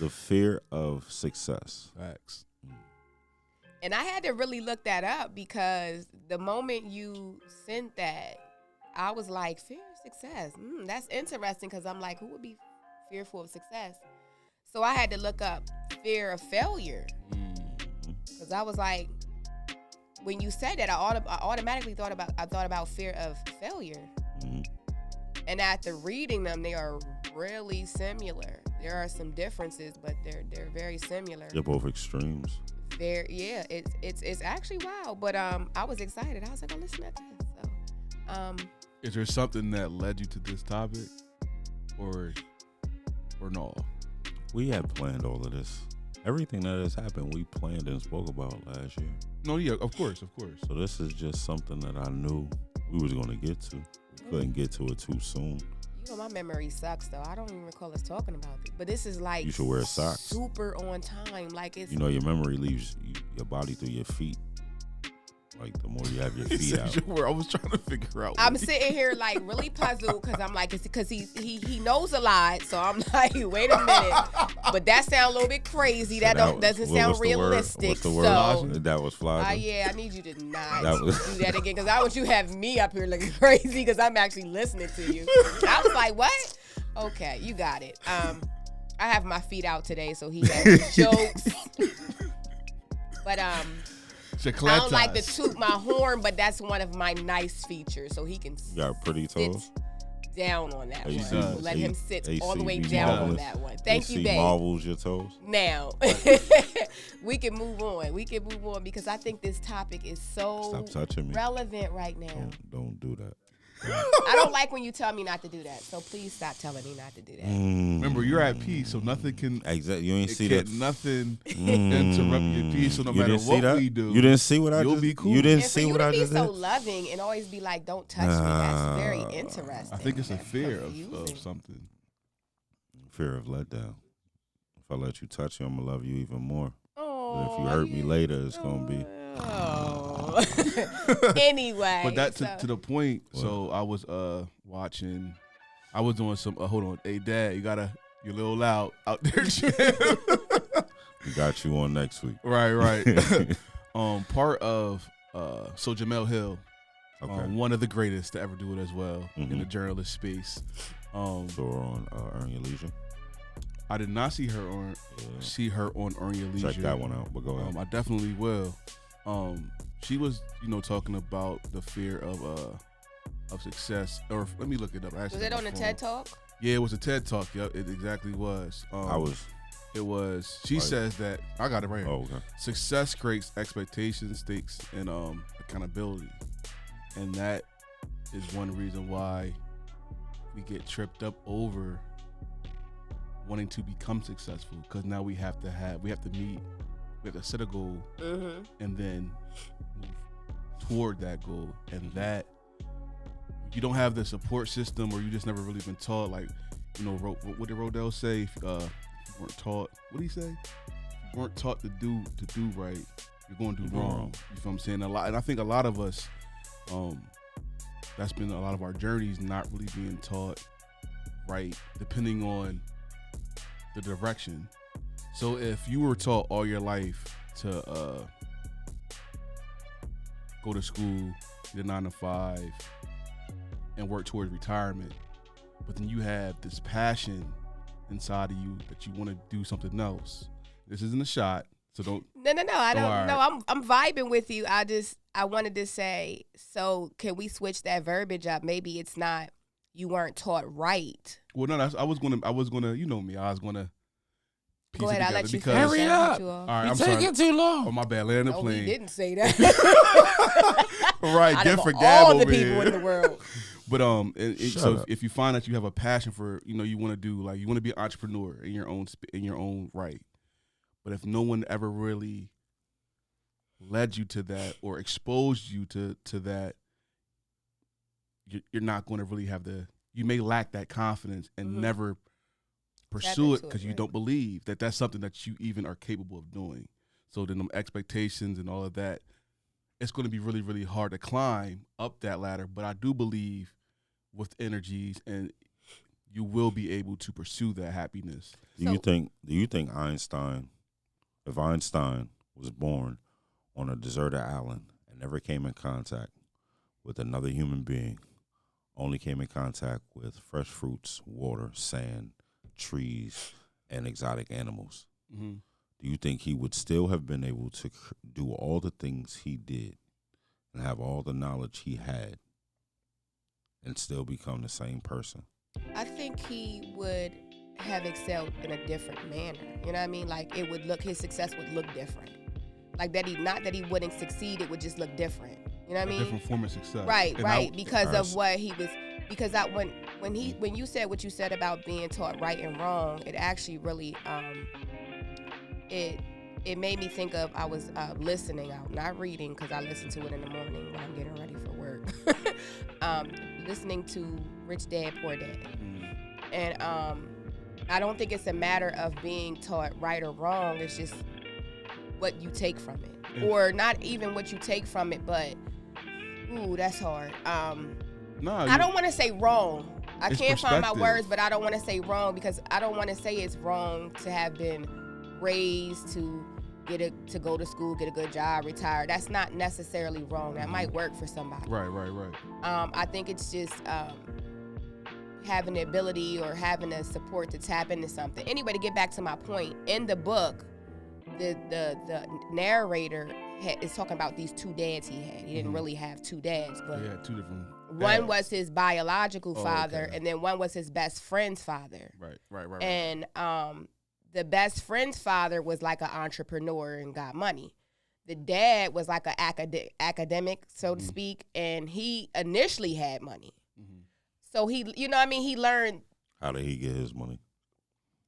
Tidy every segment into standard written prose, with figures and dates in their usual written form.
The fear of success. Facts. And I had to really look that up because the moment you sent that, I was like, fear of success. That's interesting because I'm like, who would be fearful of success? So I had to look up fear of failure because I was like, when you said that, I automatically thought about fear of failure. Mm-hmm. And after reading them, they are really similar. There are some differences, but they're very similar. They're both extremes. It's actually wild. But I was excited. I was like, oh, listen to this. So, is there something that led you to this topic, or no? We had planned all of this. Everything that has happened, we planned and spoke about last year. No, yeah, of course. So this is just something that I knew we was going to get to. We couldn't get to it too soon. You know, my memory sucks, though. I don't even recall us talking about it. But this is like you should wear socks. Super on time. Like it's. You know, your memory leaves your body through your feet. Like the more you have your feet out. I was trying to figure out. I'm sitting here like really puzzled because I'm like, because he knows a lot. So I'm like, wait a minute. But that sounds a little bit crazy. So doesn't sound realistic. What's the word? So that was flogging. yeah, I need you to not do that again because I want you to have me up here looking crazy because I'm actually listening to you. I was like, what? Okay, you got it. I have my feet out today, so he has jokes. But I don't like to toot my horn, but that's one of my nice features. So he can got pretty toes down on that one. Let him sit all the way AC down marvelous. on that one. Thank you, babe. Marvels your toes. Now we can move on. We can move on because I think this topic is so Stop touching me. relevant right now. Don't do that. I don't like when you tell me not to do that. So please stop telling me not to do that. Remember, you're at peace, so nothing can. Exactly. You ain't see that. Nothing interrupt your peace. So no matter what we do, you didn't see what I just. Be cool. You didn't and see for what I you just to be did. so loving and always be like, "Don't touch me." That's very interesting. I think it's a That's fear confusing. of something. Fear of letdown. If I let you touch you, I'm gonna love you even more. Oh, But if you hurt me later, it's gonna be. Oh. Anyway. But that to the point. What? So I was watching. I was doing some. Hold on, hey Dad, you're a little loud out there. We got you on next week. Right. Part of so Jemele Hill, one of the greatest to ever do it as well in the journalist space. So we're on Earn Your Leisure. I did not see her on Earn Your Leisure. Check that one out, but go ahead. I definitely will. She was, talking about the fear of success. Or let me look it up. Was it on a TED Talk? Yeah, it was a TED Talk. Yep, it exactly was. It was. She says that I got it right here. Oh, okay. Success creates expectations, stakes, and accountability, and that is one reason why we get tripped up over wanting to become successful, because now we have to set a goal and then move toward that goal, and that you don't have the support system, or you just never really been taught, like, what did Rodell say? If you weren't taught, what did he say? If you weren't taught to do right, you're going to do wrong. You know what I'm saying? A lot, and I think a lot of us, that's been a lot of our journeys, not really being taught right, depending on the direction. So if you were taught all your life to go to school, get a 9-to-5, and work towards retirement, but then you have this passion inside of you that you want to do something else. This isn't a shot, so don't. No. I don't know. I'm vibing with you. I wanted to say, so can we switch that verbiage up? Maybe it's not you weren't taught right. Well, no, I was gonna, you know me, I was gonna piece Go ahead, it I'll let you because, finish. Hurry up. All right, You're I'm taking sorry. too long. Oh, my bad, land the No, plane. he didn't say that. Right, Out different of gab all the over people here. in the world. But Shut up. if you find that you have a passion for, you want to do, like, you want to be an entrepreneur in your own right, but if no one ever really led you to that or exposed you to that, you're not going to really have you may lack that confidence and never pursue it because you don't believe that that's something that you even are capable of doing. So then them expectations and all of that, it's going to be really, really hard to climb up that ladder. But I do believe with energies and you will be able to pursue that happiness. Do you think Einstein, if Einstein was born on a deserted island and never came in contact with another human being, only came in contact with fresh fruits, water, sand, trees, and exotic animals, Mm-hmm. do you think he would still have been able to do all the things he did and have all the knowledge he had and still become the same person? I think he would have excelled in a different manner. You know what I mean? Like it would look, his success would look different. Like that not that he wouldn't succeed, it would just look different. You know what I mean? Different form of success. Right, And right. I- Because of what he was. Because when you said what you said about being taught right and wrong, it actually really it made me think of, I was listening out, not reading, because I listen to it in the morning when I'm getting ready for work. Listening to Rich Dad Poor Dad, and I don't think it's a matter of being taught right or wrong. It's just what you take from it, or not even what you take from it, but ooh, that's hard. I don't want to say wrong. I can't find my words, but I don't want to say wrong because I don't want to say it's wrong to have been raised to go to school, get a good job, retire. That's not necessarily wrong. That might work for somebody. Right. I think it's just having the ability or having the support to tap into something. Anyway, to get back to my point, in the book, the narrator is talking about these two dads he had. He didn't really have two dads, but he had two different one dads. was his biological father, okay. and then one was his best friend's father. Right. And the best friend's father was like an entrepreneur and got money. The dad was like an academic, so to speak, and he initially had money. So he, you know what I mean? He learned. How did he get his money?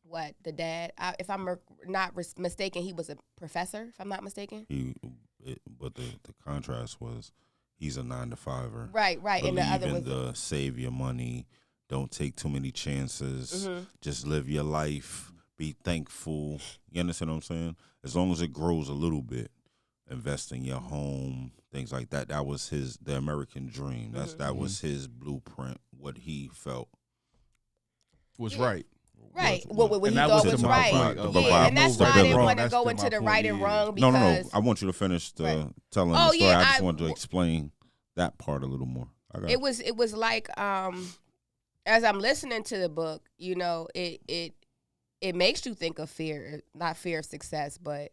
What, the dad? If I'm not mistaken, he was a professor, if I'm not mistaken. But the contrast was he's a 9-to-5er. Right. And the other was the save your money, don't take too many chances, just live your life, be thankful. You understand what I'm saying? As long as it grows a little bit, invest in your home, things like that. That was the American dream. That was his blueprint. What he felt was right. Right. What he And that thought was was to my right. point, though. Yeah, and that's why I didn't want to That's go to into my the point, right and yeah. wrong No. because I want you to finish telling Oh, the story. yeah, I just I- wanted to explain that part a little more. it was like as I'm listening to the book, you know, it makes you think of fear, not fear of success, but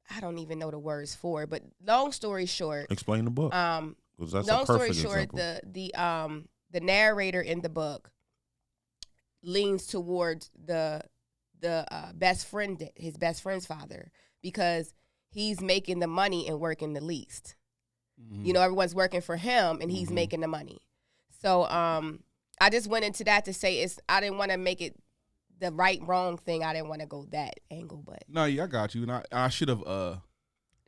I don't even know the words for it. But long story short, Explain the book. 'Cause that's long a story perfect short, example. the narrator in the book leans towards the best friend, his best friend's father, because he's making the money and working the least. You know, everyone's working for him and he's making the money. So I just went into that to say I didn't want to make it the right wrong thing. I didn't want to go that angle, but No, yeah, I got you. And I should have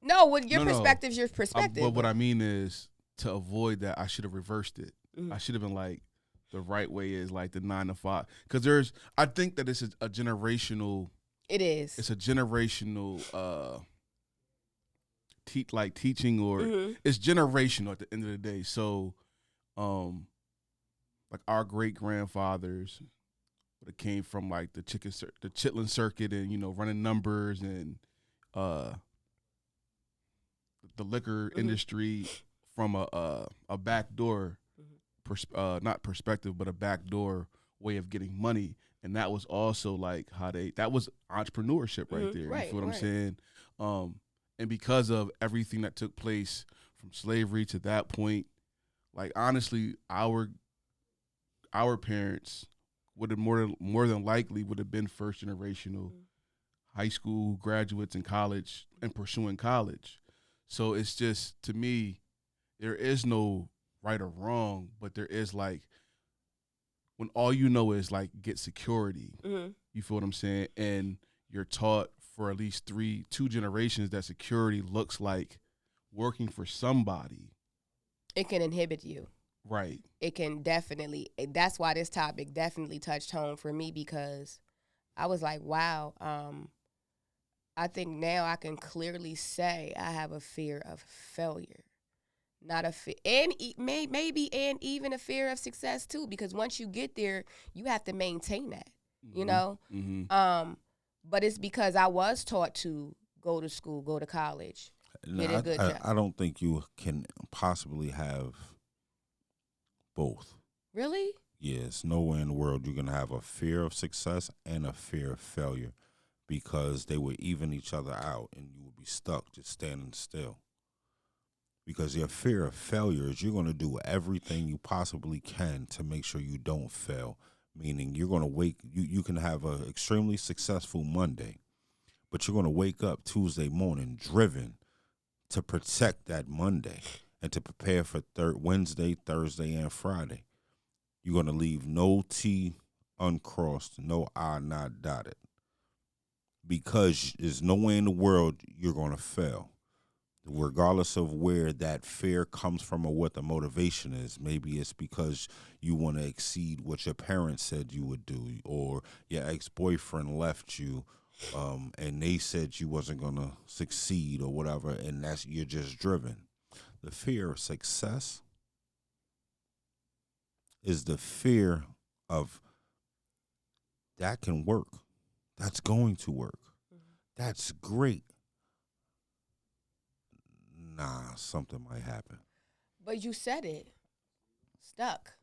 no, with your No. perspective's your perspective. but what I mean is, to avoid that, I should have reversed it. Mhm. I should have been like, the right way is like the 9-to-5, because I think that it's a generational. It is. It's a generational teaching, or it's generational at the end of the day. So, like our great grandfathers would have came from like the Chitlin circuit, and running numbers and the liquor industry from a back door, not perspective, but a back door way of getting money. And that was also like that was entrepreneurship right there. Right, you feel what I'm right. saying? And because of everything that took place from slavery to that point, like honestly, our parents would have more than likely would have been first generational high school graduates in college and pursuing college. So it's just, to me, there is no right or wrong, but there is like, when all you know is like get security, you feel what I'm saying? And you're taught for at least 2 generations that security looks like working for somebody. It can inhibit you. Right. It can definitely. That's why this topic definitely touched home for me, because I was like, wow. I think now I can clearly say I have a fear of failure. not a fear, maybe and even a fear of success too. Because once you get there, you have to maintain that. You know, but it's because I was taught to go to school, go to college, get a good job. I don't think you can possibly have both. Really? Yes, nowhere in the world you're gonna have a fear of success and a fear of failure, because they would even each other out, and you would be stuck just standing still. Because your fear of failure is you're gonna do everything you possibly can to make sure you don't fail. Meaning you're gonna you can have an extremely successful Monday, but you're gonna wake up Tuesday morning driven to protect that Monday and to prepare for Wednesday, Thursday, and Friday. You're going to leave no T uncrossed, no I not dotted, because there's no way in the world you're going to fail, regardless of where that fear comes from or what the motivation is. Maybe it's because you want to exceed what your parents said you would do, or your ex-boyfriend left you, and they said you wasn't going to succeed or whatever, and you're just driven. The fear of success is the fear of that can work. That's going to work. That's great. Nah, something might happen. But you said it. Stuck.